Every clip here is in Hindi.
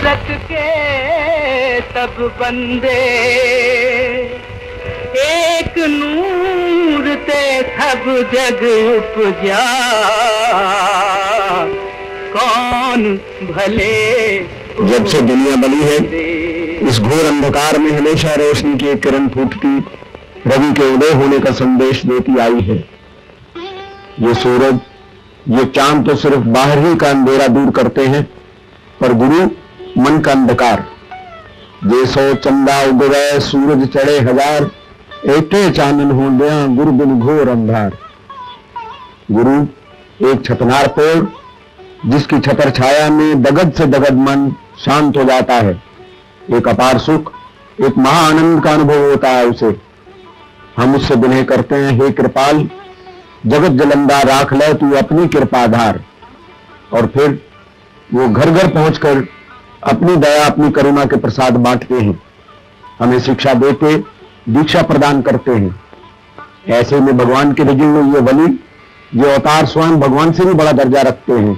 कुदरत के सब बंदे एक नूर ते सब जग उपजा, कौन भले। जब से दुनिया बनी है इस घोर अंधकार में हमेशा रोशनी की एक किरण फूटती, रवि के उदय होने का संदेश देती आई है। ये सूरज, ये चांद तो सिर्फ बाहर ही का अंधेरा दूर करते हैं, पर गुरु मन का अंधकार। जैसो चंदा उगवे सूरज चढ़े हजार, एके चानन हो गया गुरु बिन घोर अंधार। गुरु एक छतनार पेड़, जिसकी छतर छाया में दगद से दगद मन शांत हो जाता है। एक अपार सुख, एक महाआनंद का अनुभव होता है उसे। हम उससे विनय करते हैं, हे कृपाल, जगत जलंदा राख ले तू अपनी कृपाधार। और फिर वो घर घर पहुंचकर अपनी दया, अपनी करुणा के प्रसाद बांटते हैं, हमें शिक्षा देते, दीक्षा प्रदान करते हैं। ऐसे में भगवान के रिजिल में ये वली, ये अवतार स्वयं भगवान से भी बड़ा दर्जा रखते हैं।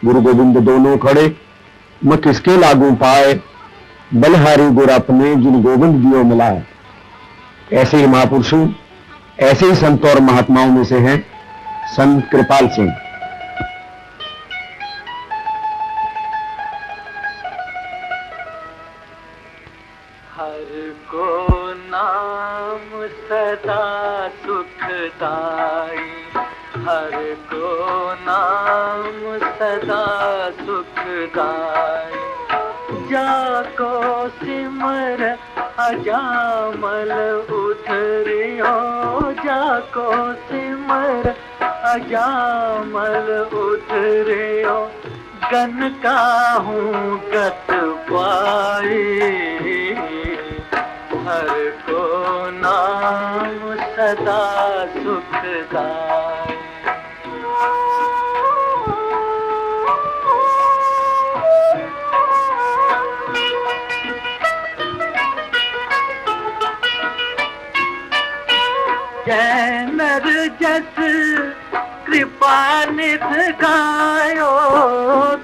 गुरु गोविंद दोनों खड़े, मैं किसके लागू पाए, बलहारी गुर अपने जिन गोविंद जियो मिलाए। ऐसे ही महापुरुषों, ऐसे ही संत और महात्माओं में से हैं संत कृपाल सिंह। हर को नाम सदा सुखदाई, हर को नाम सदा सुखदाई। जाको सिमर अजामल उधरियो, जाको सिमर अजामल उधरियो। गन काहूँ गत पाई, हर को नाम सदा सुखदाई। जय नर जस कृपा निध गायो,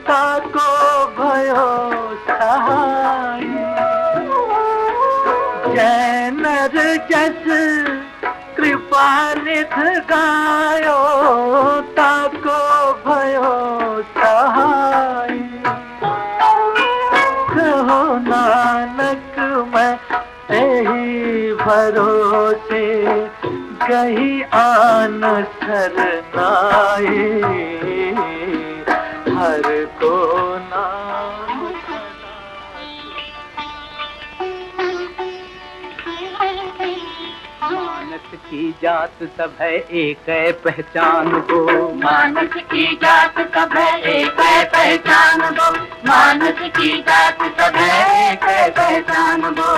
ताको भयो सहाय। जय नर जस कृपा निध गायो, ताको भयो सहाय। कहो नानक मैं यही भरोसे, कहीं आन सरनाए। हर को नाम मानस की जात सब है एक है पहचान को, मानस की जात सब है एक है पहचान दो, मानस की जात सब है एक है पहचान दो।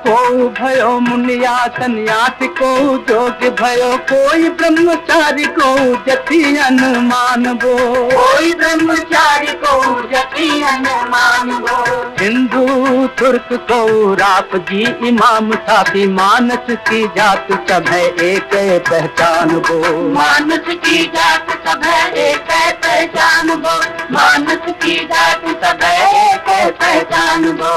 को भयो मुनिया सन्यासी, को जोग भयो कोई ब्रह्मचारी, को जति अनुमान बो, कोई ब्रह्मचारी को जति अनुमान बो। हिंदू तुर्क को राप जी इमाम साफी, मानस की जात सब है एक है पहचान बो, मानस की जात सब है एक है पहचान बो, मानस की जात सब है एक है पहचान बो।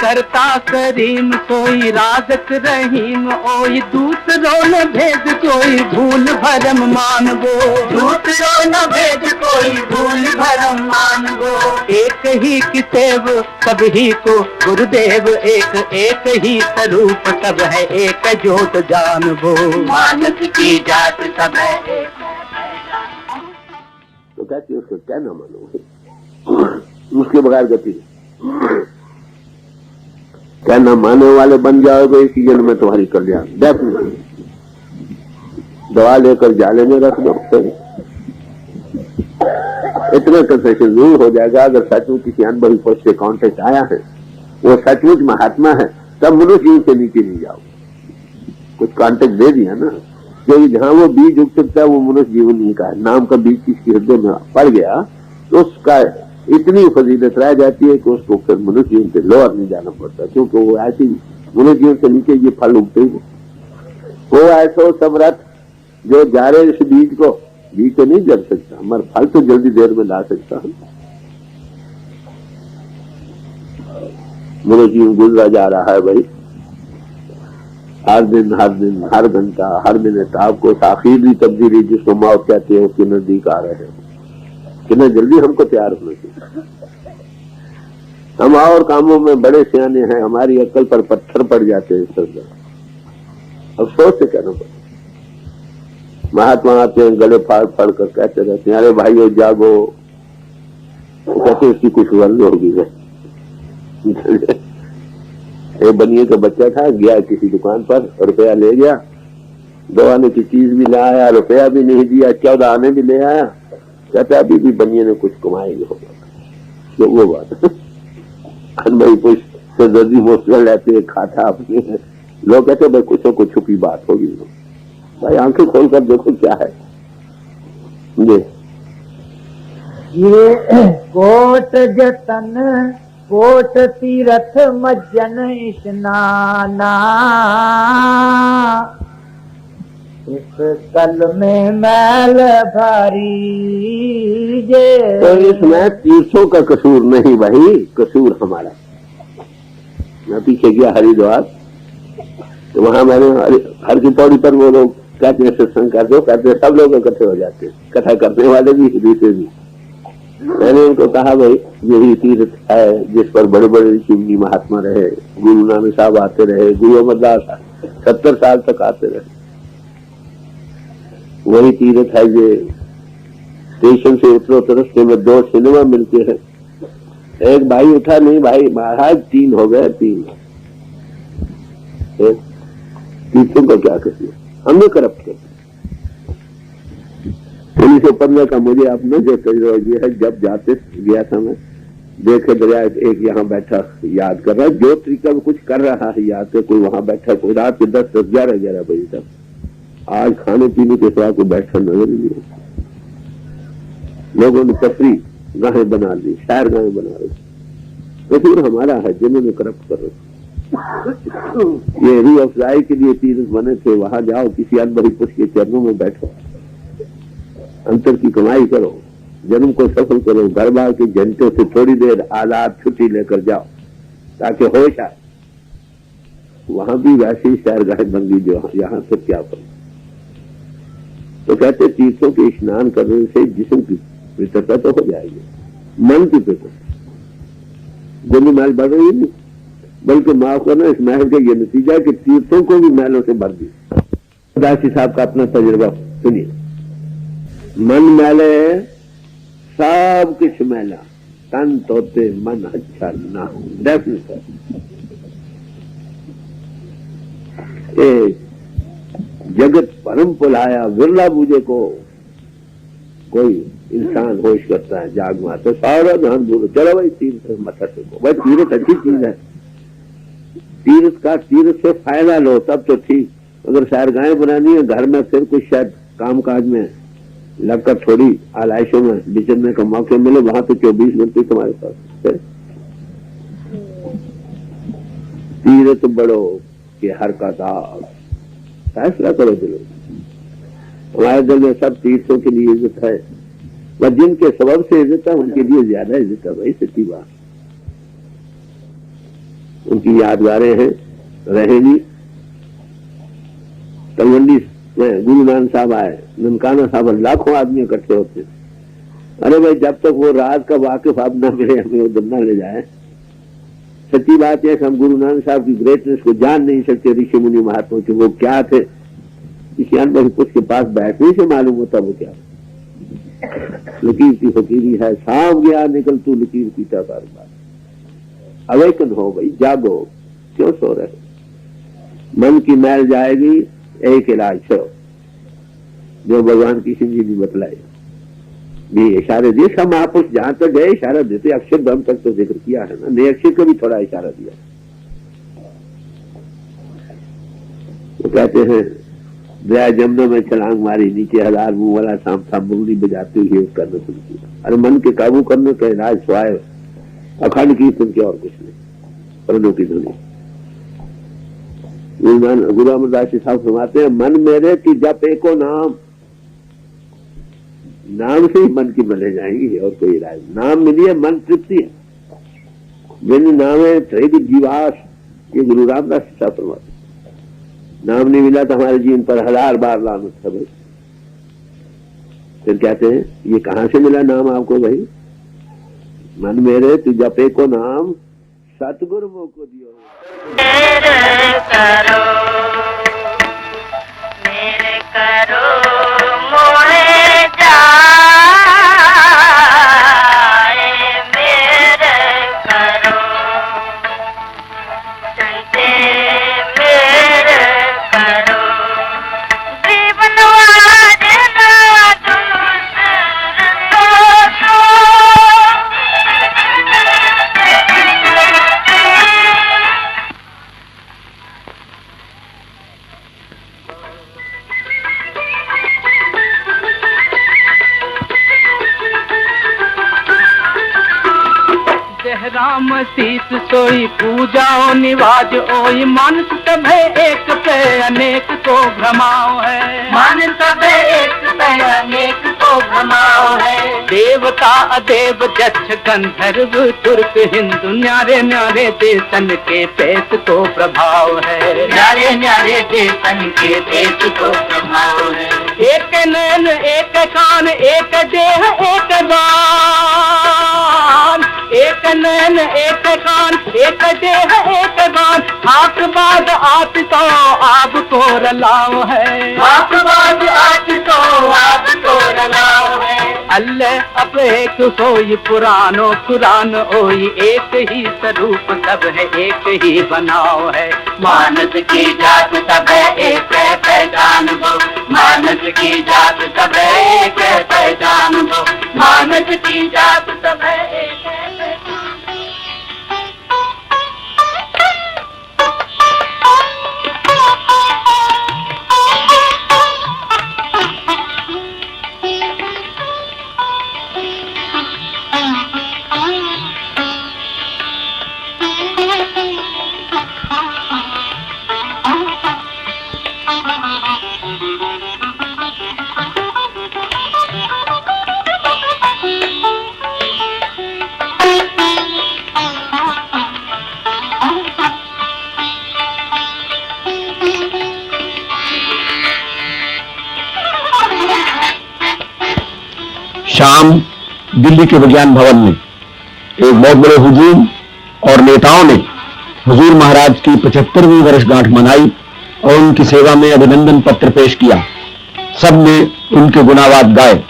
करता करीम कोई राजत रहीम, ओई दूसरो न भेद कोई भूल भरम मानबो, दूसरो न भेद कोई भूल भरम मानबो। एक ही किसेव सब ही को गुरुदेव, एक एक ही स्वरूप सब है एक जोत जानबो, मानस की जात सब है एक। तो कहती है उसको क्या ना मानो, उसके बगैर गति। क्या ना मानने वाले बन जाओगे इसी जन्म में तुम्हारी कल्याण डेफिनेटली। दवा लेकर जाले में रख दो, इतना कंसेशन जरूर हो जाएगा। अगर सचमुच किसी अनुभवी पुरुष से कांटेक्ट आया है, वो सचमुच महात्मा है, तब मनुष्य जीव से नीचे नहीं जाओ। कुछ कांटेक्ट दे दिया ना, क्योंकि जहां वो बीज उग सकता है वो मनुष्य जीवन नहीं का है। नाम का बीज किसके हृदय में पड़ गया तो उसका इतनी फजीलत रह जाती है कि उसको फिर मनुष्य जीवन से लोअर नहीं जाना पड़ता, क्योंकि वो ऐसी गुरु जीवन से नीचे ये फल उगते ही। वो ऐसो समरथ जो जारे इस बीज को, बीज तो नहीं जल सकता मगर फल तो जल्दी देर में ला सकता है। गुरु जीवन गुजरा जा रहा है भाई, हर दिन हर घंटा हर मिनट आपको आखिरी तब्दीली जिसको मौत कहते हैं उसके नजदीक आ रहे हैं। कितना जल्दी हमको तैयार होना चाहिए। हम और कामों में बड़े सियाने हैं, हमारी अक्ल पर पत्थर पड़ जाते हैं। सर अफसोस से कहना पड़ता। महात्मा आते हैं गले फाड़ फाड़ कर कहते रहते हैं अरे भाइयों जागो, तो कहते उसकी कुछ वर्ल होगी। एक बनिए का बच्चा था, गया किसी दुकान पर, रुपया ले गया, 2 आने की चीज भी ला आया, रुपया भी नहीं दिया, 14 आने भी ले आया। कहते अभी भी बनिए ने कुछ कमाएंगे होगा। तो वो बात भाई कुछ तो जल्दी मोस्टर लेते खाता अपने। लोग कहते भाई कुछ तो कुछ छुपी बात होगी। भाई आंखें खोलकर देखो क्या है। ये कोट जतन कोट तीरथ मज्जन स्नाना, इस कल में मैल भारी जे। तो इसमें तीर्थों का कसूर नहीं भाई, कसूर हमारा। मैं पीछे गया हरिद्वार, तो वहां मैंने हर की पौड़ी पर वो लोग कहते हैं सत्संग करते हो, कहते हैं सब लोग इकट्ठे हो जाते हैं, कथा करने वाले भी दूसरे भी। मैंने उनको कहा भाई यही तीर्थ है जिस पर बड़े बड़े ऋषि मुनि महात्मा रहे, गुरु नानक साहब आते रहे, गुरु अमरदास 70 साल तक आते रहे। वही तीर्थ है जो स्टेशन से उतरो तो रस्ते में 2 सिनेमा मिलते हैं। एक भाई उठा, नहीं भाई महाराज 3 हो गए, 3 तीर्थों का क्या करिए, हमने करप्ट कर। 1915 का मुझे अपना जो तजुर्बा है, जब जाते गया था मैं, देखे दरिया एक यहाँ बैठा याद कर रहा है, जो तरीका कुछ कर रहा है याद कर, कोई वहां बैठा, कोई रात के 10, 11 बजे तक। आज खाने पीने के सिवा को बैठा नजर नहीं। लोगों ने तफरी गाहें बना दी, शहर गाहें बना रही। कसूर हमारा है जिन्होंने करप्ट कर रहे। ये रूह अफजाई के लिए तीर्थ बने थे, वहां जाओ, किसी अनबड़ी पुरुष के चरणों में बैठो, अंतर की कमाई करो, जन्म को सफल करो, घर बार के घंटों से थोड़ी देर आजाद छुट्टी लेकर जाओ ताकि होश आए। वहां भी वैसे ही शहर गाय बन गई जो यहाँ से क्या करो। तो कहते तीर्थों के स्नान करने से जिस्म की पवित्रता तो हो जाएगी, मन की पवित्रता जल्दी मैल बढ़ रही नहीं, बल्कि माफ करना इस महल का ये नतीजा है कि तीर्थों को भी मैलों से भर दी। दासी साहब का अपना तजुर्बा सुनिए। मन मैले सब कुछ मैला, तन तोते मन अच्छा ना हो। डेफिनेट जगत परम पुलाया, विरला बूझे को कोई इंसान होश करता है जागमा, तो सारा ध्यान दूर। चलो भाई तीर्थ मथा टेको, भाई तीर्थ अच्छी चीज है, तीर्थ से फायदा लो तब तो ठीक। अगर शहर गाय बनानी है घर में, फिर कुछ शायद काम काज में लगकर थोड़ी आलाइशों में बिचरने का मौके मिले, वहां तो 24 घंटे तुम्हारे पास। तीर्थ बढ़ो कि हर का दाग, फैसला करो दिलो। हमारे दिल में सब तीर्थों के लिए इज्जत है, वह जिनके सबब से इज्जत है उनके लिए ज्यादा इज्जत है भाई, सच्ची बात। उनकी यादगारें हैं रहेगी। तलवंडी में गुरु नानक साहब आए, ननकाना साहब, लाखों आदमी इकट्ठे होते। अरे भाई जब तक वो राज का वाकिफ आप न मिले हमें उधर न ले जाए। सच्ची बात है कि हम गुरु नानक साहब की ग्रेटनेस को जान नहीं सकते, ऋषि मुनि महात्मा के वो क्या थे, किसी अन्य पुरुष के पास बैठने से मालूम होता वो क्या। लकीर की फकीरी है, शाम गया निकल तू लकीर पीता बार बार। अवेकन हो भाई, जागो, क्यों सो रहे। मन की मैल जाएगी, एक इलाज छो जो भगवान की सिंह जी ने बतलाए भी इशारे दिए। सब महापुरुष जहां तक गए इशारा देते, अक्षर ब्रह्म तक तो जिक्र किया है ना, नए अक्षर को भी थोड़ा इशारा दिया। वो कहते हैं दया जमुना में छलांग मारी, नीचे 1000 मुंह वाला शाम था मुरली बजाते हुए करना शुरू किया। अरे मन के काबू करने का इलाज स्वाय अखंड कीर्तन के और कुछ नहीं, परनों की ध्वनि। गुरु अमरदास जी साहब फरमाते हैं, मन मेरे की जप एको नाम, नाम से ही मन की बने जाएंगी और कोई इलाज। नाम मिलिए मन तृप्ति है, बिन नामे त्रिग जीवास, ये गुरु रामदास जी साहब फरमाते। नाम नहीं मिला तो हमारे जीवन पर 1000 बार लानत है भाई। फिर कहते हैं ये कहां से मिला नाम आपको भाई? मन मेरे तू जपे को नाम, सतगुरु को दियो। मेरे करो मोहे जाए, मेरे करो संते, मेरे करो जीवन वाजना राम सीस सोई पूजाओ निवाज ओई, मानस तभे एक पे अनेक को भ्रमाओ है, मानस तभे एक पे अनेक को भ्रमाओ है। देवता अदेव जच्छ गंधर्व तुर्क हिंदू, न्यारे न्यारे देशन के पेश को प्रभाव है, न्यारे न्यारे देशन के पेश को प्रभाव है। एक नैन एक कान एक देह एक गान, एक नैन एक कान एक देह एक गान, आंख बाद आत तो आप को रलाओ है, आंख बाद आत तो आप को रलाओ है। अल्लाह अब एक सोई पुरानो कुरान ओई, एक ही स्वरूप सब है एक ही बनाओ है। मानस की जात सब है एक है पहचान वो, मानस की जात सब है एक है पहचान वो, मानस की जात सब है एक है पहचान। शाम दिल्ली के विज्ञान भवन में एक बहुत बड़े हुजूर और नेताओं ने हुजूर महाराज की 75वीं वर्षगांठ मनाई और उनकी सेवा में अभिनंदन पत्र पेश किया। सबने उनके गुणावाद गाए।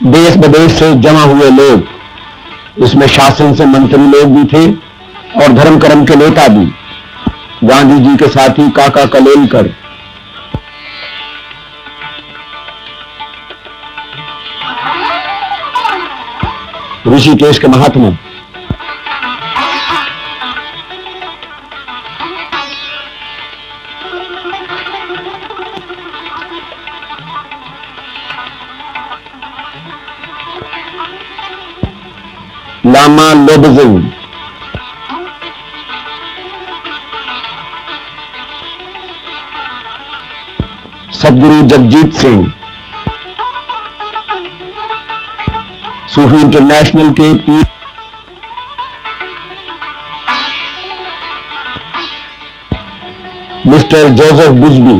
देश विदेश से जमा हुए लोग, इसमें शासन से मंत्री लोग भी थे और धर्म कर्म के नेता भी। गांधी जी के साथी काका कलेलकर, ऋषिकेश के महात्मा, लामा लोबजिंग, सदगुरु जगजीत सिंह, सूफी इंटरनेशनल के पीर मिस्टर जोसेफ बुजबी,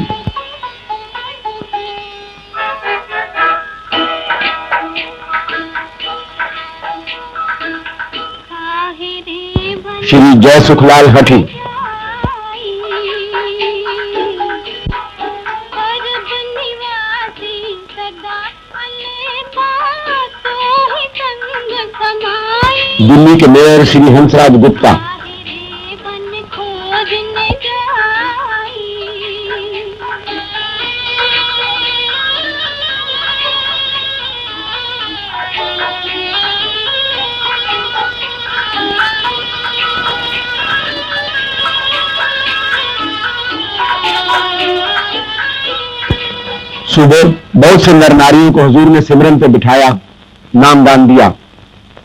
श्री जय सुखलाल हठी, दिल्ली के मेयर श्री हंसराज गुप्ता, सुबह बहुत से नर नारियों को हुजूर ने सिमरन पे बिठाया, नामदान दिया।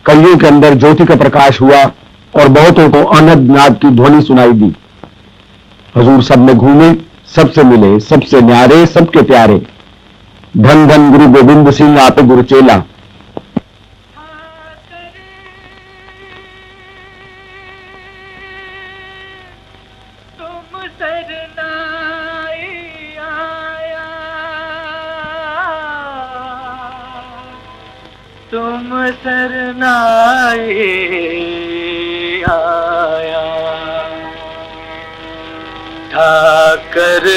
कलियों के अंदर ज्योति का प्रकाश हुआ और बहुतों को अनहद नाद की ध्वनि सुनाई दी। हुजूर सब में घूमे, सबसे मिले, सबसे न्यारे, सबके प्यारे। धन धन गुरु गोविंद सिंह आपे गुरु चेला। तुम सरनाए आया, ठाकर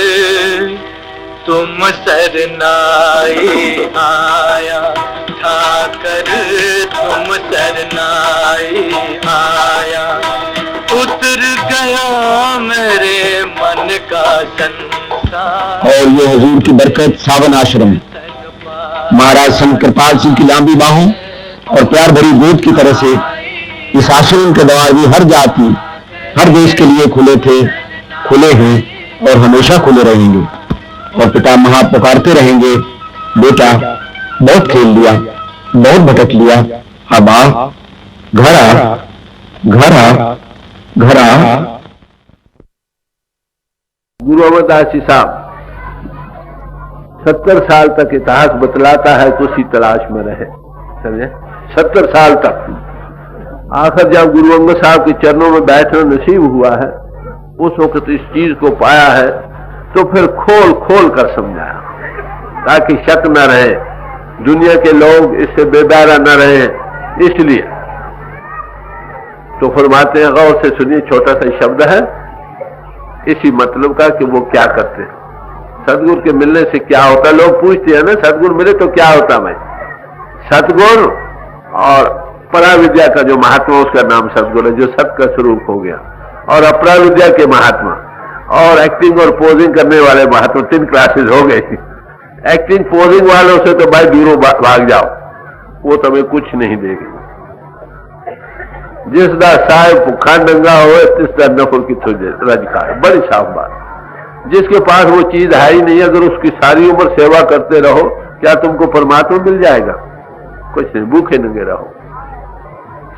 तुम सरनाए आया, ठाकर तुम सरनाए आया, उतर गया मेरे मन का संसार। और ये हुजूर की बरकत सावन आश्रम, महाराज संत कृपाल सिंह की लांबी बाहों और प्यार भरी गोद की तरह से इस आश्रम के द्वार भी हर जाति, हर देश के लिए खुले थे, खुले हैं और हमेशा खुले रहेंगे। और पिता महा पुकारते रहेंगे, बेटा बहुत खेल लिया, बहुत भटक लिया, अब आ, घर आ, घर आ, घर आ। गुरु अमरदास जी साहब 70 साल तक इतिहास बतलाता है तो उसी तलाश में रहे, समझे? 70 साल तक। आखिर जब गुरु अंगद साहब के चरणों में बैठना नसीब हुआ है, उस वक्त इस चीज को पाया है, तो फिर खोल खोल कर समझाया ताकि शक न रहे, दुनिया के लोग इससे बेदारा न रहे। इसलिए तो फरमाते हैं, गौर से सुनिए, छोटा सा शब्द है इसी मतलब का कि वो क्या करते हैं। सतगुरु के मिलने से क्या होता है? लोग पूछते हैं ना, सतगुरु मिले तो क्या होता भाई? सतगुरु और पराविद्या का जो महात्मा, उसका नाम सतगुरु है, जो सत का स्वरूप हो गया, और अपराविद्या के महात्मा और एक्टिंग और पोजिंग करने वाले महात्मा, 3 क्लासेस हो गई। एक्टिंग पोजिंग वालों से तो भाई दूरों भाग जाओ, वो तुम्हें कुछ नहीं देगी। जिसदा साहेब भुखा नंगा हो, तिसदा नफर की रजकार, बड़ी साफ बात। जिसके पास वो चीज है ही नहीं, अगर उसकी सारी उम्र सेवा करते रहो, क्या तुमको परमात्मा मिल जाएगा? कुछ नहीं, भूखे नंगे रहो,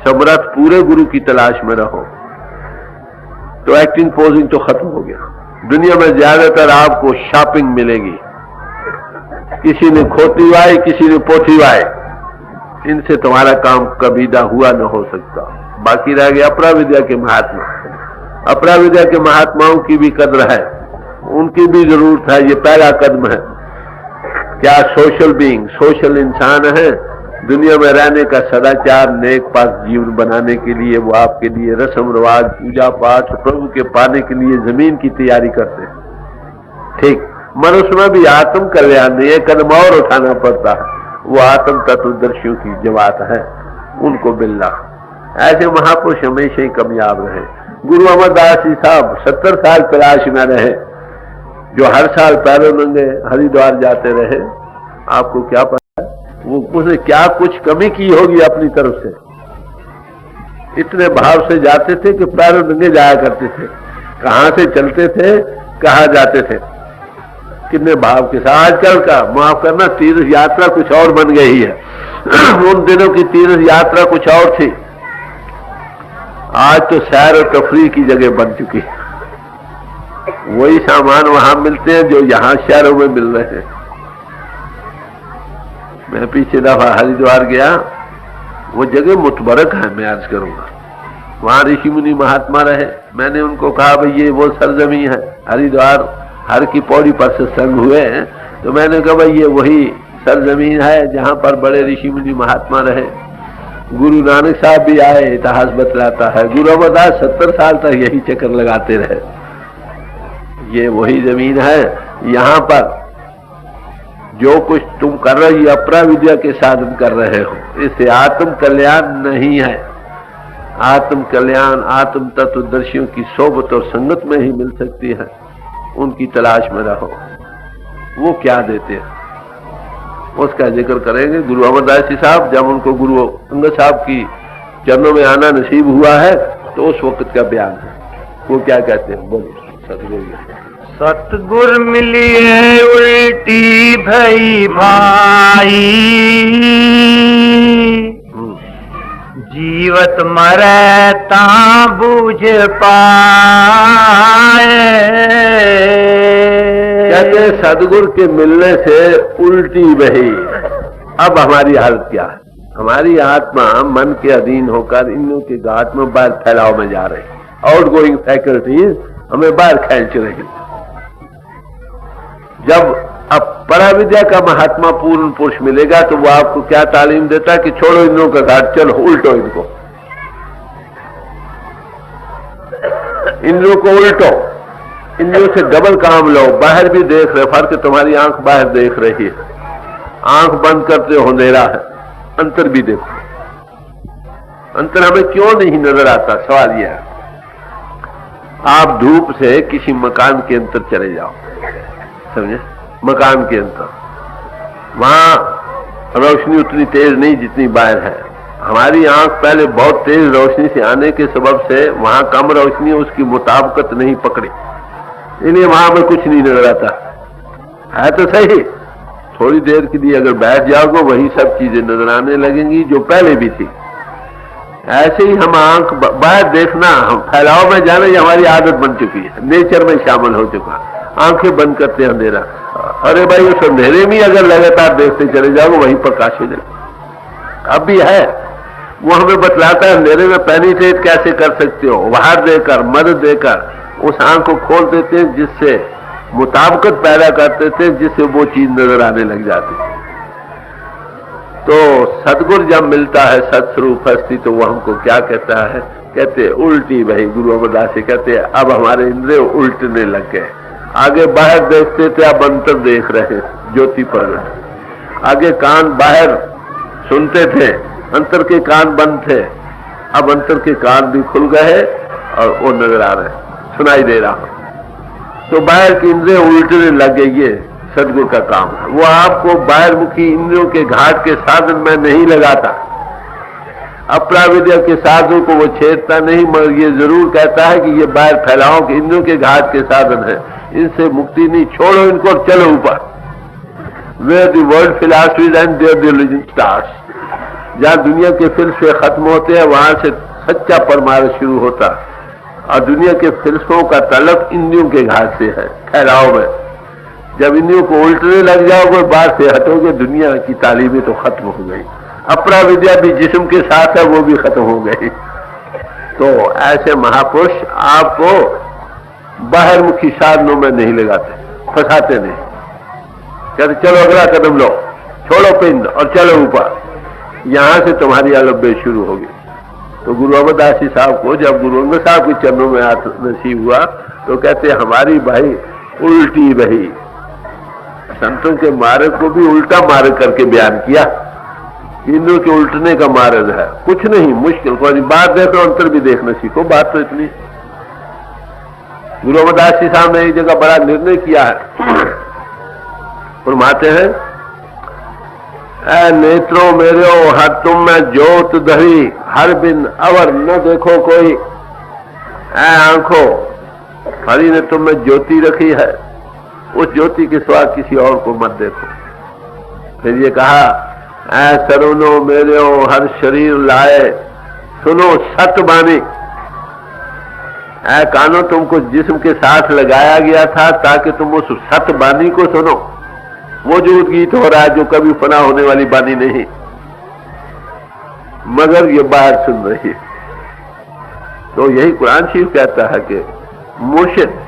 समर्थ पूरे गुरु की तलाश में रहो, तो एक्टिंग पोजिंग तो खत्म हो गया। दुनिया में ज्यादातर आपको शॉपिंग मिलेगी, किसी ने खोती वाई, किसी ने पोथी वाई, इनसे तुम्हारा काम कभी ना हुआ न हो सकता। बाकी रह गया अपराविद्या के महात्मा। अपराविद्या के महात्माओं की भी कद्र है, उनकी भी जरूरत है। ये पहला कदम है। क्या सोशल बीइंग, सोशल इंसान है, दुनिया में रहने का सदाचार, नेक पाक जीवन बनाने के लिए वो आपके लिए रस्म रिवाज, पूजा पाठ, प्रभु के पाने के लिए जमीन की तैयारी करते हैं। ठीक, मनुष्य में भी आत्म कल्याण एक कदम और उठाना पड़ता है, वो आत्म तत्वदर्शियों की जमात है, उनको मिलना। ऐसे महापुरुष हमेशा ही कामयाब रहे। गुरु अमरदास जी साहब 70 साल तलाश में रहे, जो हर साल पैरों नंगे हरिद्वार जाते रहे। आपको क्या पता है वो उसने क्या कुछ कमी की होगी अपनी तरफ से? इतने भाव से जाते थे कि पैरों नंगे जाया करते थे। कहां से चलते थे, कहां जाते थे, कितने भाव के साथ। आजकल का माफ करना, तीर्थ यात्रा कुछ और बन गई है। उन दिनों की तीर्थ यात्रा कुछ और थी, आज तो सैर और तफरीह की जगह बन चुकी है। वही सामान वहां मिलते हैं जो यहां शहरों में मिल रहे हैं। मैं पीछे दफा हरिद्वार गया, वो जगह मुतबरक है, मैं अर्ज करूंगा। वहां ऋषि मुनि महात्मा रहे। मैंने उनको कहा भाई ये वो सरजमी है, हरिद्वार हर की पौड़ी पर से संग हुए हैं, तो मैंने कहा भाई ये वही सरजमीन है जहां पर बड़े ऋषि मुनि महात्मा रहे। गुरु नानक साहब भी आए, इतिहास बतलाता है। गुरु अमरदास 70 साल तक यही चक्कर लगाते रहे। ये वही जमीन है, यहाँ पर जो कुछ तुम कर रहे हो ये अपरा विद्या के साधन कर रहे हो, इससे आत्म कल्याण नहीं है। आत्म कल्याण आत्म तत्वदर्शियों की सोबत और संगत में ही मिल सकती है। उनकी तलाश में रहो, वो क्या देते हैं उसका जिक्र करेंगे। गुरु अमरदास जी साहब जब उनको गुरु अंगद साहब की चरणों में आना नसीब हुआ है तो उस वक्त का बयान है। वो क्या कहते हैं, बोलिए। सतगुर मिलिए उल्टी भई भाई, जीवत मरे ता बूझ पाए। कहते हैं सदगुर के मिलने से उल्टी बही। अब हमारी हालत क्या है? हमारी आत्मा मन के अधीन होकर इंद्रियों के घाट में बाहर फैलाव में जा रही। आउट गोइंग फैकल्टीज हमें बाहर खींच रही। जब अब पराविद्या का महात्मा पूर्ण पुरुष मिलेगा तो वो आपको क्या तालीम देता है कि छोड़ो इंद्रियों का घाट, चलो उल्टो इनको, इंद्रियों को उल्टो, इंद्रियों से डबल काम लो। बाहर भी देख रहे, फर्क तुम्हारी आंख बाहर देख रही है, आंख बंद करते हो अंधेरा है, अंतर भी देखो। अंतर हमें क्यों नहीं नजर आता? सवाल यह है। आप धूप से किसी मकान के अंदर चले जाओ, समझे, मकान के अंदर, वहां रोशनी उतनी तेज नहीं जितनी बाहर है। हमारी आंख पहले बहुत तेज रोशनी से आने के सबब से वहां कम रोशनी उसकी मुताबिकत नहीं पकड़ी, इसलिए वहां में कुछ नहीं नजर आता है। तो सही, थोड़ी देर के लिए अगर बैठ जाओगे वही सब चीजें नजर आने लगेंगी जो पहले भी थी। ऐसे ही हम आंख बाहर देखना, हम फैलाव में जाना, ये हमारी आदत बन चुकी है, नेचर में शामिल हो चुका है। आंखें बंद करते हैं अंधेरा, अरे भाई उस अंधेरे में अगर लगातार देखते चले जाओगे वहीं प्रकाश हो जाए। अब भी है, वो हमें बतलाता है अंधेरे में पेनिट्रेट कैसे कर सकते हो। बाहर देकर, मदद देकर उस आंख को खोल देते हैं, जिससे मुताबिकत पैदा करते थे, जिससे वो चीज नजर आने लग जाती। तो सदगुरु जब मिलता है सत्स्वरूप हस्ती, तो वो हमको क्या कहता है? कहते उल्टी भाई। गुरु अमरदास जी कहते अब हमारे इंद्रिय उल्टने लग गए। आगे बाहर देखते थे, अब अंतर देख रहे, ज्योति प्रगट। आगे कान बाहर सुनते थे, अंतर के कान बंद थे, अब अंतर के कान भी खुल गए और वो नजर आ रहे, सुनाई दे रहा। तो बाहर की इंद्रिय उल्टने लग गई। ये सदगुरु का काम है। वो आपको बाहर मुखी इंद्रियों के घाट के साधन में नहीं लगाता, अपराविद्या के साधनों को वो छेड़ता नहीं, मगर ये जरूर कहता है कि ये बाहर फैलाओ के इंद्रियों के घाट के साधन है, इनसे मुक्ति नहीं, छोड़ो इनको और चलो ऊपर। Where the world philosophies end, there the religion starts. जहाँ दुनिया के फिलसफे खत्म होते हैं वहां से सच्चा परमार्थ शुरू होता, और दुनिया के फिलसफों का तलब इंद्रियों के घाट से है, फैलाव में। जब इंद्रियों को उल्टने लग जाओगे, बाहर से हटोगे, दुनिया की तालीमें तो खत्म हो गई। अपरा विद्या भी जिस्म के साथ है, वो भी खत्म हो गई। तो ऐसे महापुरुष आपको बाहर मुखी साधनों में नहीं लगाते, फंसाते नहीं। कहते चलो अगला कदम लो, छोड़ो पिंड और चलो ऊपर, यहां से तुम्हारी अलब्बे शुरू होगी। तो गुरु अमरदास जी साहब को जब गुरु अंगद साहब के चरणों में नसीब हुआ तो कहते हमारी भाई उल्टी बही। संतों के मार्ग को भी उल्टा मार्ग करके बयान किया। इंद्रियों के उल्टने का मार्ग है, कुछ नहीं मुश्किल, कोई बात देखो, अंतर भी देखना सीखो, बात तो इतनी। गुरु अमरदास जी साहब ने एक जगह बड़ा निर्णय किया है, फरमाते हैं ऐ नेत्रों मेरे हर तुम में जोत धरी, हर बिन अवर न देखो कोई। ऐ आंखों, हरि ने तुम में ज्योति रखी है, उस ज्योति के सिवा किसी और को मत देखो। फिर ये कहा ऐ सरोनो मेरे हर शरीर लाए, सुनो सत बानी। ऐ कानों, तुमको जिस्म के साथ लगाया गया था ताकि तुम उस सत बानी को सुनो। वो जो गीत हो रहा है जो कभी फना होने वाली बानी नहीं, मगर ये बाहर सुन रही है। तो यही कुरान शरीफ कहता है कि मुर्शिद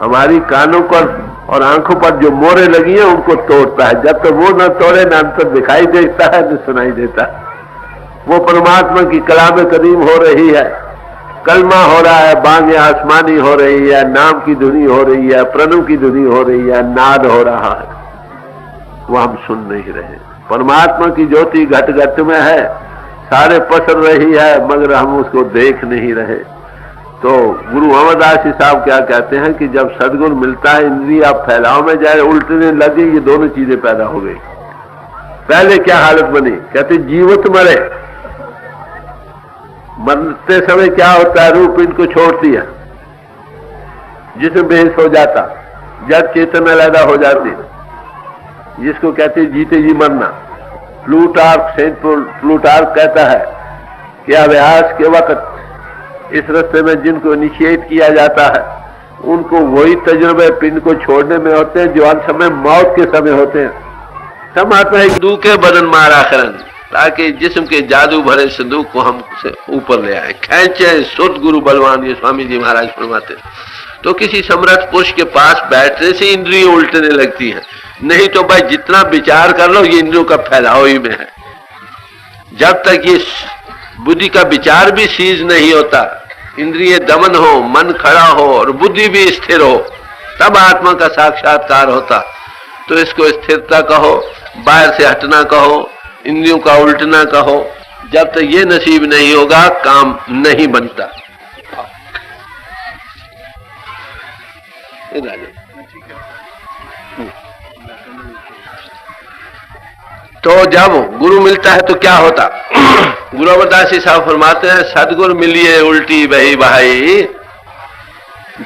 हमारी कानों पर और आंखों पर जो मोहरें लगी हैं उनको तोड़ता है। जब तक वो न तोड़े न अंतर दिखाई देता है न सुनाई देता। वो परमात्मा की कलाम करीम हो रही है, कलमा हो रहा है, बांगे आसमानी हो रही है, नाम की धुनी हो रही है, प्रणव की धुनी हो रही है, नाद हो रहा है, वो हम सुन नहीं रहे। परमात्मा की ज्योति घट घट में है, सारे पसर रही है, मगर हम उसको देख नहीं रहे। तो गुरु अमरदास जी साहब क्या कहते हैं कि जब सदगुण मिलता है, इंद्रिया फैलाव में जाए, उल्टने लगे, ये दोनों चीजें पैदा हो गई। पहले क्या हालत बनी, कहते जीवत मरे, मरते समय क्या होता है, रूप इनको छोड़ती है, जिसमें बेहोश हो जाता, जब चेतना अलहदा हो जाती, जिसको कहते जीते जी मरना। प्लूटार्क, सेंट प्लूटार्क कहता है कि अभ्यास के वक्त इस रास्ते में जिनको इनिशिएट किया जाता है उनको वही तजुर्बे पिंड को छोड़ने में होते हैं जो अंत समय मौत के समय होते हैं। समात्मा एक संदूक के बदन मारा करन, ताकि जिस्म के जादू भरे संदूक को हम ऊपर ले आए, खेचे सुध गुरु बलवान, ये स्वामी जी महाराज फरमाते। तो किसी समर्थ पुरुष के पास बैठने से इंद्रिय उल्टने लगती है, नहीं तो भाई जितना विचार कर लो ये इंद्रियों का फैलाव ही में है। जब तक ये बुद्धि का विचार भी सीज नहीं होता, इंद्रिय दमन हो, मन खड़ा हो और बुद्धि भी स्थिर हो, तब आत्मा का साक्षात्कार होता। तो इसको स्थिरता कहो, बाहर से हटना कहो, इंद्रियों का उल्टना कहो। जब तक ये नसीब नहीं होगा काम नहीं बनता। तो जब गुरु मिलता है तो क्या होता, गुरु अमरदास जी साहब फरमाते हैं, सदगुरु मिलिए उल्टी बही भाई,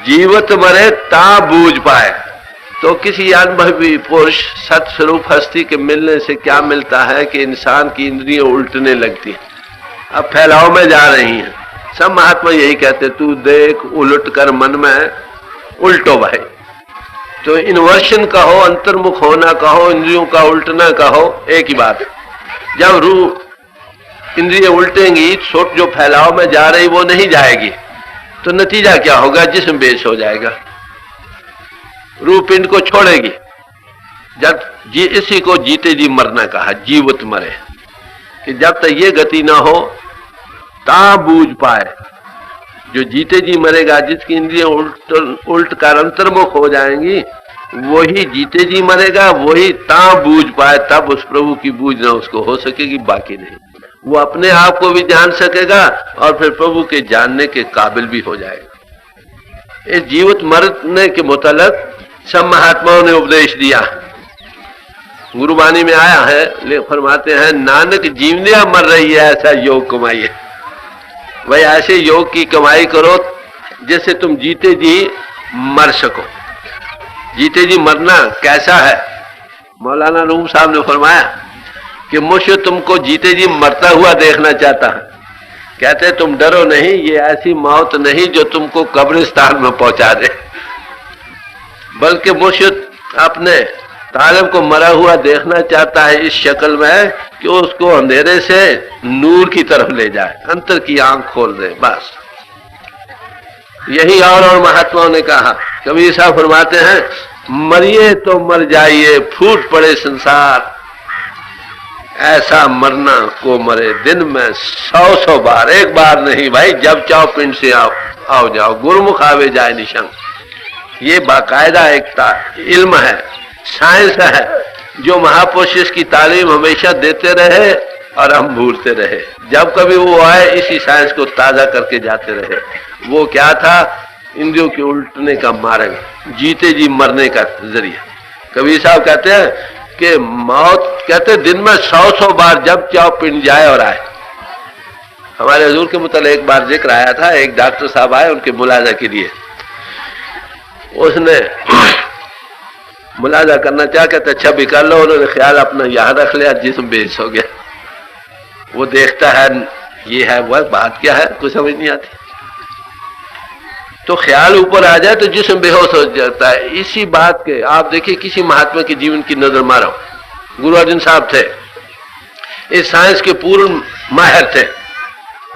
जीवत मरे ता बूझ पाए। तो किसी अनुभवी पुरुष सत्स्वरूप हस्ती के मिलने से क्या मिलता है कि इंसान की इंद्रियां उल्टने लगती हैं, अब फैलाव में जा रही हैं। सब महात्मा यही कहते, तू देख उलट कर मन में उल्टो भाई। तो इन्वर्शन कहो, अंतर्मुख होना कहो, इंद्रियों का उल्टना कहो, एक ही बात है। जब रूह इंद्रिय उल्टेंगी, छोट जो फैलाव में जा रही वो नहीं जाएगी, तो नतीजा क्या होगा, जिस्म बेच हो जाएगा, रूह पिंड को छोड़ेगी। जब इसी को जीते जी मरना कहा, जीवत मरे, कि जब तक ये गति ना हो ता बूझ पाए। जो जीते जी मरेगा, जिसकी इंद्रियां उल्ट कर अंतर्मुख हो जाएंगी, वही जीते जी मरेगा, वही ता बूझ पाए। तब उस प्रभु की बूझ ना उसको हो सकेगी, बाकी नहीं। वो अपने आप को भी जान सकेगा और फिर प्रभु के जानने के काबिल भी हो जाएगा। इस जीवित मरने के मुतल्लिक सब महात्माओं ने उपदेश दिया। गुरुबानी में आया है, ले फरमाते हैं, नानक जीवनिया मर रही है, ऐसा योग कमाइए। भाई ऐसे योग की कमाई करो जैसे तुम जीते जी मर सको। जीते जी मरना कैसा है, मौलाना रूम साहब ने फरमाया कि मुझे तुमको जीते जी मरता हुआ देखना चाहता है। कहते तुम डरो नहीं, ये ऐसी मौत नहीं जो तुमको कब्रिस्तान में पहुंचा दे, बल्कि मुर्शिद अपने तालिब को मरा हुआ देखना चाहता है इस शक्ल में कि उसको अंधेरे से नूर की तरफ ले जाए, अंतर की आंख खोल दे। बस यही और महात्माओं ने कहा। कबीर साहब फरमाते हैं, मरिए तो मर जाइए, फूट पड़े संसार, ऐसा मरना को मरे दिन में 100 बार, एक बार नहीं भाई, जब चाहो पिंड से आओ जाओ, गुरुमुख आवे जाए निशंक। ये बाकायदा एक इल्म है, साइंस है, जो महापुरुष इसकी तालीम हमेशा देते रहे और हम भूलते रहे। जब कभी वो आए इसी साइंस को ताजा करके जाते रहे। वो क्या था, इंद्रियों के उल्टने का मार्ग, जीते जी मरने का जरिया। कबीर साहब कहते हैं कि मौत, कहते दिन में 100 बार जब चाहो पिंड जाए और आए। हमारे हुजूर के मुतालिक एक बार जिक्र आया था, एक डॉक्टर साहब आए उनके मुलाजा के लिए। उसने मुलाजा करना चाह, कहते अच्छा भी कर लो। उन्होंने ख्याल अपना यहाँ रख लिया, जिस्म बेहोश हो गया। वो देखता है ये है वह, बात क्या है कुछ समझ नहीं आती। तो ख्याल ऊपर आ जाए तो जिस्म बेहोश हो जाता है। इसी बात के आप देखिए, किसी महात्मा के जीवन की नजर मारो। गुरु अर्जुन साहब थे, इस साइंस के पूर्ण माहिर थे,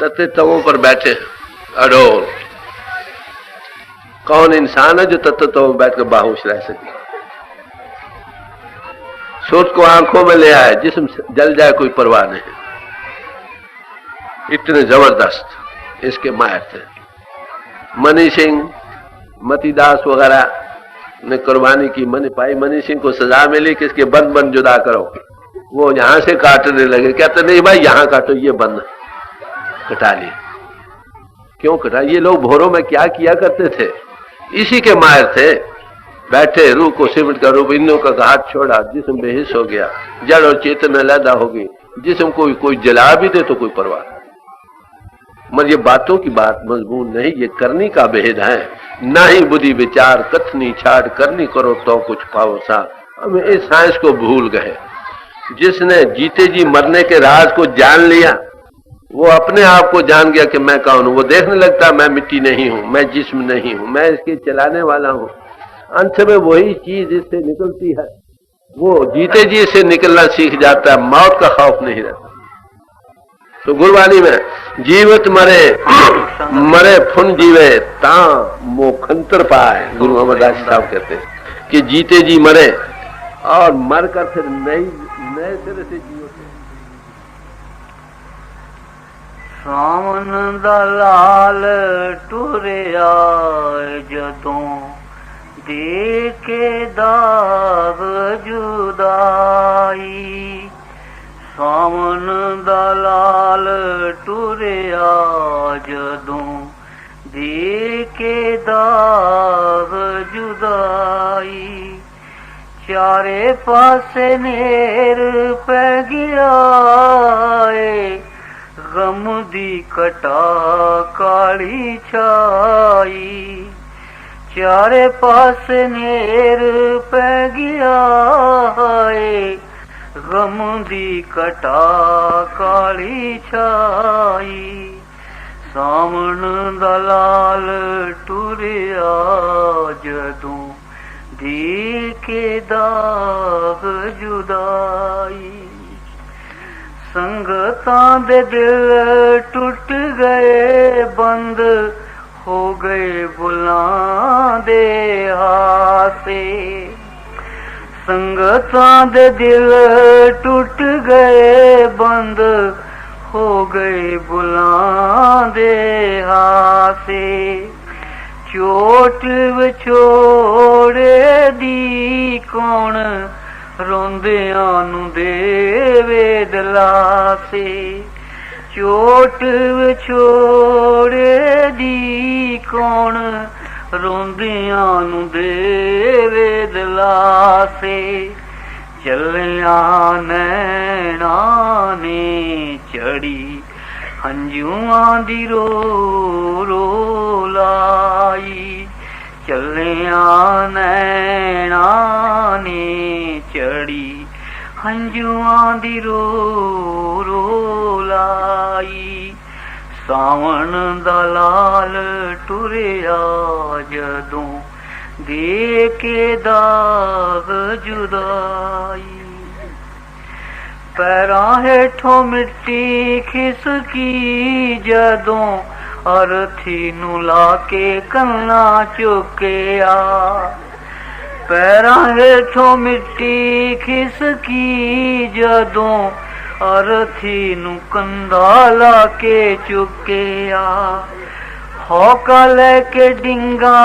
तत्वों पर बैठे अडोल। कौन इंसान है जो तत्वों में बैठकर बाहोश रह सके? सोच को आंखों में ले आए, जिस्म जल जाए कोई परवाह नहीं। इतने जबरदस्त इसके माहिर थे। मनी सिंह, मतीदास वगैरह ने कुर्बानी की, मनी पाई। मनी सिंह को सजा मिली कि इसके बंद बंद जुदा करो। वो यहां से काटने लगे, कहते नहीं भाई यहां काटो, ये बंद कटा लिए। क्यों कटा? ये लोग भोरों में क्या किया करते थे, इसी के माहिर थे। बैठे, रूह को सिमट कर रूप इंद्रियों का हाथ छोड़ा, जिस्म बेहिस हो गया, जड़ और चेतन अलहदा हो गई। जिस्म को कोई जला भी दे तो कोई परवाह नहीं। मगर ये बातों की बात मजबून नहीं, ये करनी का भेद है। ना ही बुद्धि विचार कथनी छाड़ करनी करो तो कुछ पाओ सा। हम इस साइंस को भूल गए। जिसने जीते जी मरने के राज को जान लिया, वो अपने आप को जान गया कि मैं कौन हूं। वो देखने लगता मैं मिट्टी नहीं हूं, मैं जिस्म नहीं हूं, मैं इसके चलाने वाला हूं। अंत में वही चीज इससे निकलती है। वो जीते जी से निकलना सीख जाता है, मौत का खौफ नहीं रहता। तो गुरबानी में जीवत मरे मरे फुन जीवे ता मोखंतर पाए, गुरु अमरदास साहब कहते हैं कि जीते जी मरे और मरकर फिर नए सिरे से जियो। सावन दा लाल टुरिया जदों दे के दाग जुदाई। सावन दा लाल टुरिया जदों दे के दाग जुदाई। चारे पासे नेर पै गया ए, गम दी कटा काली छाई। चारे पासे नेर पै गया ए, गम दी कटा काली छाई। सावन दा लाल टुरिया जदों दे के दाग जुदाई। संगतां दे दिल टूट गए, बंद हो गए बुलां दे हासे। संगतां दे दिल टूट गए, बंद हो गए बुलां दे हासे। चोट विछोड़े दी कौन रोंदियां नू देवे दिलासे। चोट विछोड़े दी कौन रोंदियां नू देवे दिलासे। चलिया नैना ने चढ़ी हंजुआं दी रो रो लाई। चलिया नैना ने चढ़ी हंजुआं दी रो रो लाई। सावन दा लाल टुरिया जदों दे के दाग जुदाई। पैरां हेठों मिट्टी खिसकी जदों अरथी नू लाके कन्ना चुकिया। पैरां हेठों मिट्टी खिसकी जदों अरथी नू कंधा लाके चुकिया। हौका लेके डिंगा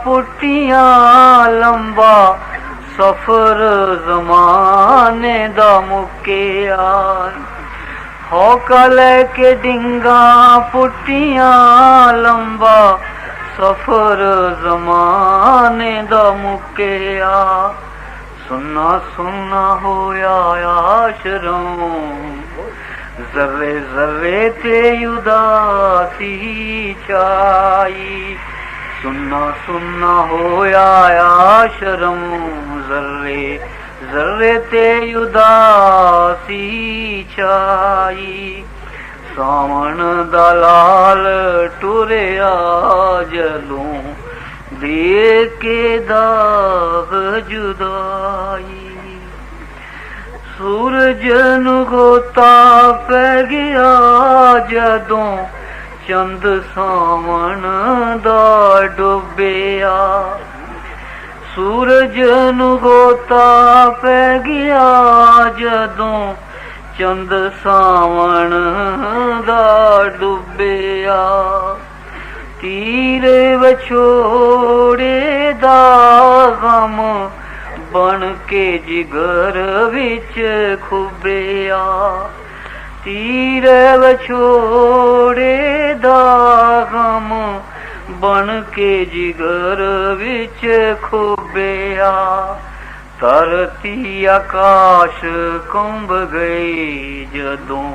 पुट्टियां लंबा सफर जमाने दा मुकिया। हौका लेके डिंगा पुट्टियां लंबा सफर जमाने दा मुकिया। सुन्ना सुन्ना होया आशरों जर्रे जर्रे ते उदासी छाई। सुन्ना सुन्ना होया आशरों जर्रे जर्रे ते उदासी छाई। सावन दा लाल टुरिया जदों दे के दाग जुदाई। ਸੂਰਜ ਨੂੰ ਗੋਤਾ ਪੈ ਗਿਆ ਜਦੋਂ ਚੰਦ ਸਾਵਣ ਦਾ ਡੁੱਬਿਆ। ਸੂਰਜ ਨੂੰ ਗੋਤਾ ਪੈ ਗਿਆ ਜਦੋਂ ਚੰਦ ਸਾਵਣ ਦਾ ਡੁੱਬਿਆ। ਤੀਰੇ ਵਿਛੋੜੇ ਦਾ ਗਮ ਬਣ ਕੇ ਜਿਗਰ ਵਿੱਚ ਖੁੱਬਿਆ। ਤੀਰੇ ਵਿਛੋੜੇ ਦਾ ਗਮ ਬਣ ਕੇ ਜਿਗਰ ਵਿੱਚ ਖੁੱਬਿਆ। ਧਰਤੀ ਆਕਾਸ਼ ਕੰਬ ਗਈ ਜਦੋਂ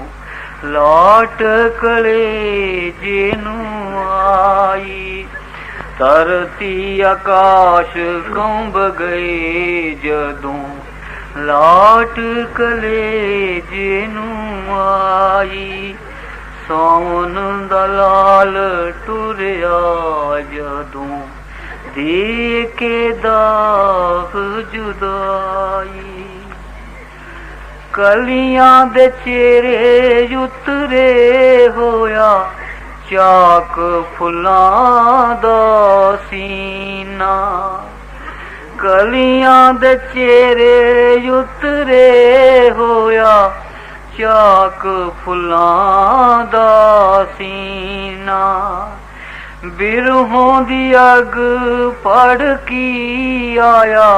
ਲਾਟ ਕਲੇਜੇ ਨੂੰ ਆਈ। ਧਰਤੀ ਆਕਾਸ਼ ਕੰਬ ਗਏ ਜਦੋਂ ਲਾਟ ਕਲੇਜੇ ਨੂੰ ਆਈ। ਸਾਵਣ ਦਾ ਲਾਲ ਟੁਰਿਆ ਜਦੋਂ ਦੇ ਕੇ ਦਾਗ ਜੁਦਾਈ। ਕਲੀਆਂ ਦੇ ਚਿਹਰੇ ਉਤਰੇ ਹੋਇਆ ਚਾਕ ਫੁੱਲਾਂ ਦਾ ਸੀਨਾ। ਕਲੀਆਂ ਦੇ ਚਿਹਰੇ ਉਤਰੇ ਹੋਇਆ ਚਾਕ ਫੁੱਲਾਂ ਦਾ ਸੀਨਾ। ਬਿਰਹੋਂ ਦੀ ਅੱਗ ਭੜਕੀ ਆਇਆ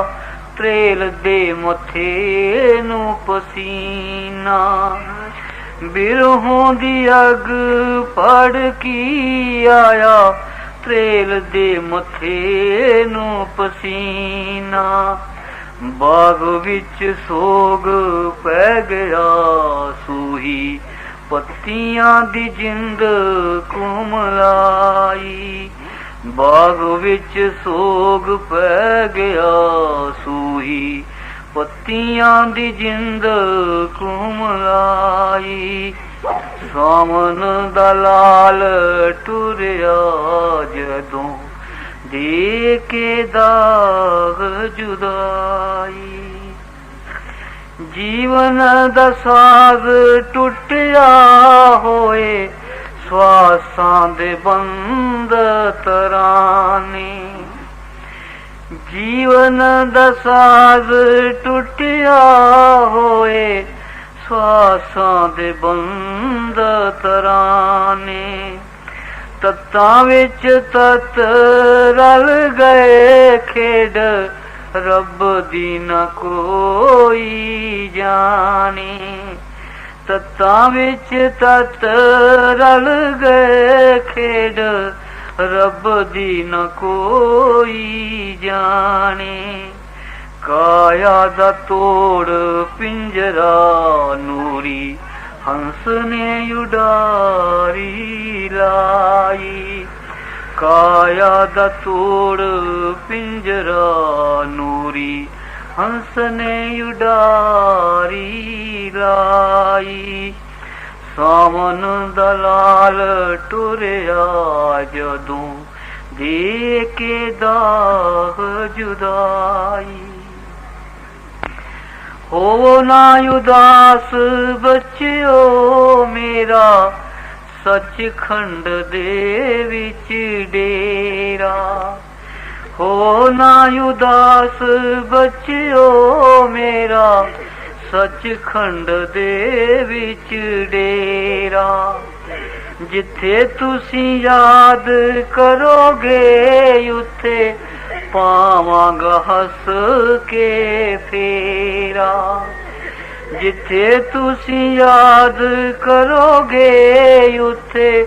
ਤ੍ਰੇਲ ਦੇ ਮੱਥੇ ਨੂੰ ਪਸੀਨਾ। ਬਿਰਹੋਂ ਦੀ ਅੱਗ ਭੜਕੀ ਆਇਆ ਤ੍ਰੇਲ ਦੇ ਮੱਥੇ ਨੂੰ ਪਸੀਨਾ। ਬਾਗ ਵਿੱਚ ਸੋਗ ਪੈ ਗਿਆ ਸੂਹੀ ਪੱਤੀਆਂ ਦੀ ਜਿੰਦ ਕੁਮਲਾਈ। ਬਾਗ ਵਿੱਚ ਸੋਗ ਪੈ ਗਿਆ ਸੂਹੀ ਪੱਤੀਆਂ ਦੀ ਜਿੰਦ ਕੁਮਲਾਈ। ਸਾਵਣ ਦਾ ਲਾਲ ਟੁਰਿਆ ਜਦੋਂ ਦੇ ਕੇ ਦਾਗ ਜੁਦਾਈ। ਜੀਵਨ ਦਾ ਸਾਜ਼ ਟੁੱਟਿਆ ਹੋਏ ਸਵਾਸਾਂ ਦੇ ਬੰਦ ਤਰਾਨੇ। ਜੀਵਨ ਦਾ ਸਾਜ਼ ਟੁੱਟਿਆ ਹੋਏ ਸਵਾਸਾਂ ਦੇ ਬੰਦ ਤਰਾਨੇ। ਤੱਤਾਂ ਵਿੱਚ ਤਤ ਰਲ ਗਏ ਖੇਡ ਰੱਬ ਦੀ ਨਾ ਕੋਈ ਜਾਣੇ। ਤੱਤਾਂ ਵਿੱਚ ਤਤ ਰਲ ਗਏ ਖੇਡ ਰੱਬ ਦੀ ਨਾ ਕੋਈ ਜਾਣੇ। ਕਾਇਆ ਦਾ ਤੋੜ ਪਿੰਜਰਾ ਨੂਰੀ ਹੰਸ ਨੇ ਉਡਾਰੀ ਲਾਈ। ਕਾਇਆ ਦਾ ਤੋੜ ਪਿੰਜਰਾ ਨੂਰੀ ਹੰਸ ਨੇ ਉਡਾਰੀ ਲਾਈ। ਸਾਵਣ ਦਾ ਲਾਲ ਟੁਰਿਆ ਜਦੋਂ ਦੇ ਕੇ ਦਾਗ ਜੁਦਾਈ। ਹੋ ਨਾ ਉਦਾਸ ਬੱਚਿਓ ਮੇਰਾ ਸੱਚਖੰਡ ਦੇ ਵਿੱਚ ਡੇਰਾ। ਹੋ ਨਾ ਉਦਾਸ ਬੱਚਿਓ ਮੇਰਾ ਸੱਚਖੰਡ ਦੇ ਵਿੱਚ ਡੇਰਾ। ਜਿੱਥੇ ਤੁਸੀਂ ਯਾਦ ਕਰੋਗੇ ਉੱਥੇ ਪਾਵਾਂਗਾ ਹੱਸ ਕੇ ਫੇਰਾ। ਜਿੱਥੇ ਤੁਸੀਂ ਯਾਦ ਕਰੋਗੇ ਉੱਥੇ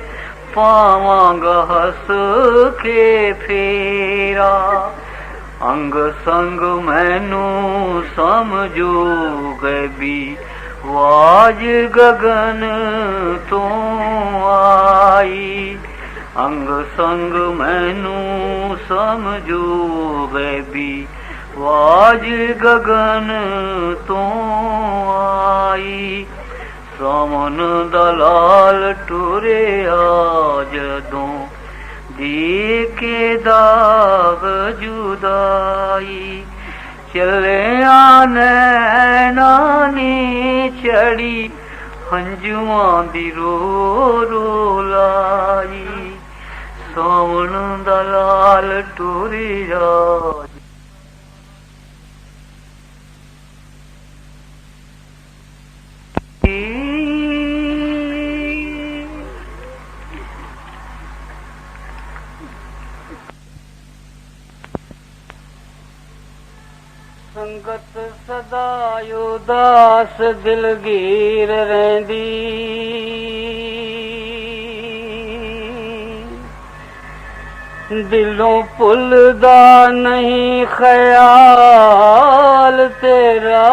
ਪਾਵਾਂਗਾ ਹੱਸ ਕੇ ਫੇਰਾ। ਅੰਗ ਸੰਗ ਮੈਨੂੰ ਸਮਝੋ ਗੈਬੀ ਵਾਜ ਗਗਨ ਤੋਂ ਆਈ। ਅੰਗ ਸੰਗ ਮੈਨੂੰ ਸਮਝੋ ਗੈਬੀ ਵਾਜ ਗਗਨ ਤੋਂ ਆਈ। ਸਾਵਣ ਦਾ ਲਾਲ ਟੁਰਿਆ ਜਦੋਂ ਦੇ ਕੇ ਦਾਗ ਜੁਦਾਈ। ਚੱਲਿਆ नैना नी चढ़ी हंजुआं दी रो रो लाई सावन दा लाल टुरी जाए संगत सदा उदास दिलगीर रहंदी दिलों भुलदा नहीं ख्याल तेरा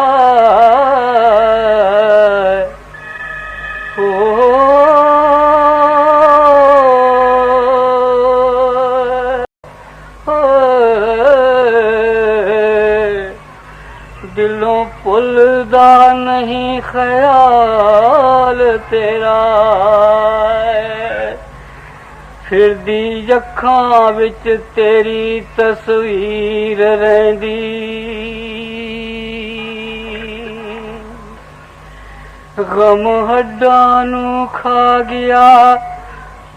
दिलों भुलदा नहीं ख्याल तेरा फिरदी अखां विच तेरी तस्वीर रहंदी गम हड्डां नूं खा गया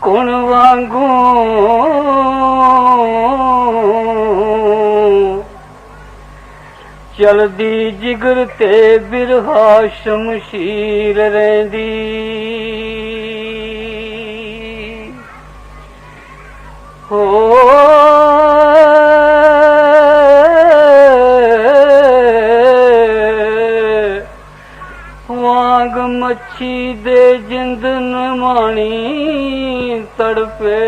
कुण वांगू चलदी जिगर ते बिरहा शमशीर रहंदी हो वांग मच्छी दे जिंद नमाणी तड़पे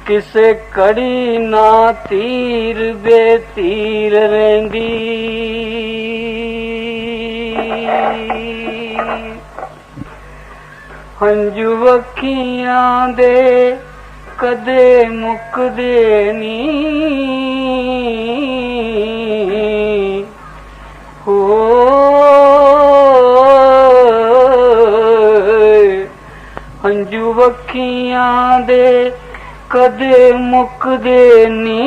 किसे कड़ी ना तीर बेतीर रहंदी हंजू अखियां दे कदे मुकदे नी हो हंजू अखियां दे कदे मुकदे नी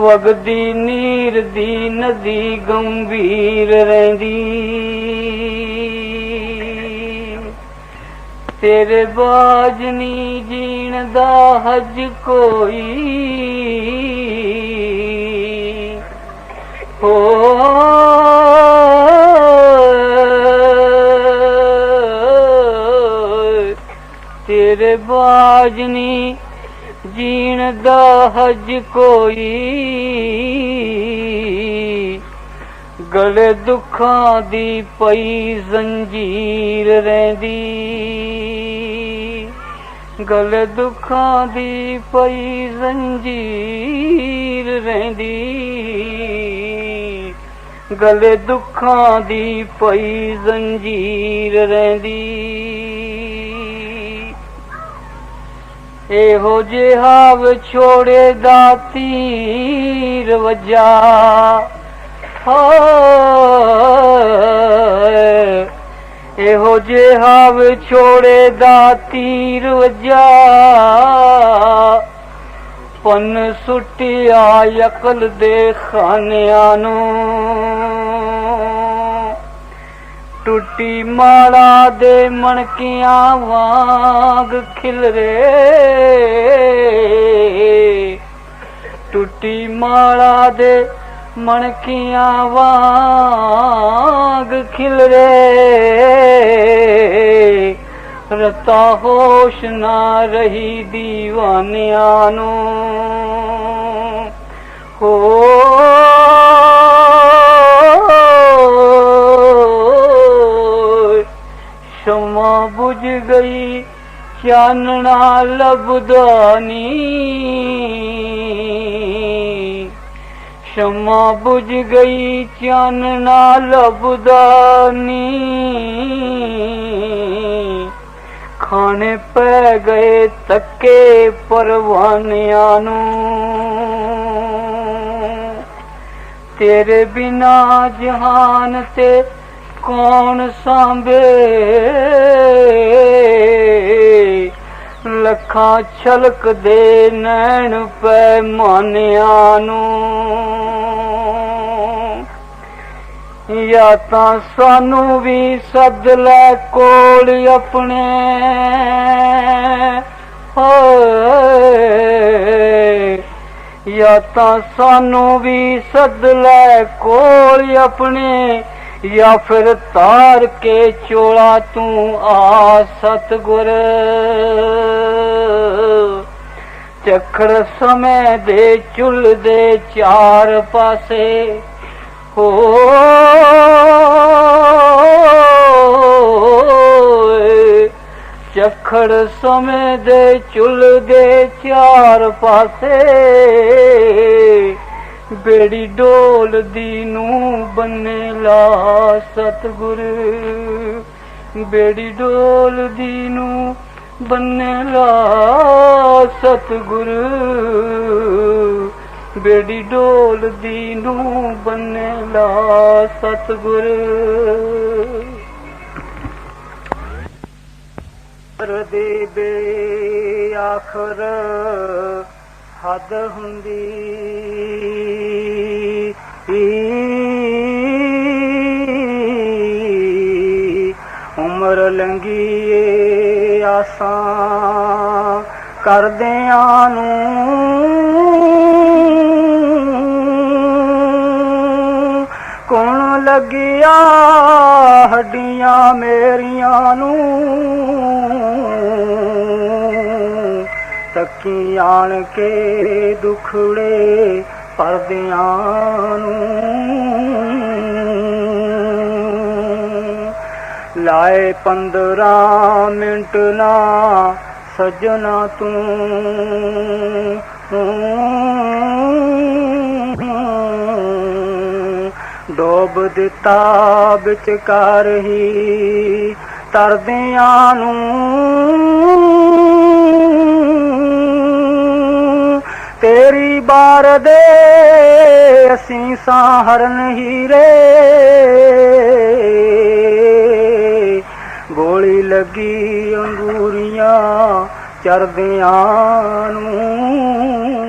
वगदी नीर दी नदी गंभीर रहंदी तेरे बाज नी जीण दा हज कोई हो तेरे बाज नी जीण दा हज कोई गले दुखां दी पई जंजीर रहंदी गले दुखां दी पई जंजीर रहंदी गले दुखां दी पई जंजीर रहंदी एहो जिहा विछोड़े दा तीर वजा एहो जिहा विछोड़े दा तीर वजा पन सुटिया अकल दे खानियां नूं टूटी माड़ा दे मणकियां वांग खिलरे टूटी माड़ा दे मणकियां वांग खिलरे रता होश ना रही दीवानियां नूं हो शमा बुझ गई चानना लभदा नी शमा बुझ गई चानना लभदा नी खाने पै गए तक्के परवानियां नूं तेरे बिना जहान ते कौन सांभे ਲੱਖਾਂ ਛਲਕ ਦੇ ਨੈਣ ਪੈਮਾਨਿਆਂ ਨੂੰ या ਤਾਂ ਸਾਨੂੰ ਵੀ ਸੱਦ ਲੈ ਕੋਲ ਆਪਣੇ ਹੋਏ या ਤਾਂ ਸਾਨੂੰ ਵੀ ਸੱਦ ਲੈ ਕੋਲ ਆਪਣੇ या फिर तार के चोला तू आ सतगुर चखड़ समय दे चुल दे चार पासे हो चखड़ समय दे चुल दे चार पासे बेड़ी डोल दीनू बन्ने ला सतगुर बेड़ी डोल दीनू बन्ने ला सतगुर बेड़ी डोल दीनू बन्ने ला सतगुर दे बे आखर हद हुंदी उम्र लंघी आसां करदियां नूं कौन लगिया हड्डियां मेरियां नूं तकी आण के दुखड़े परदियां लाए 15 मिंट ना सजना तू डोब दिता विचकार ही तरदियां तेरी बार दे असीसां हरन हीरे गोली लगी अंगूरियां चरदियां नूं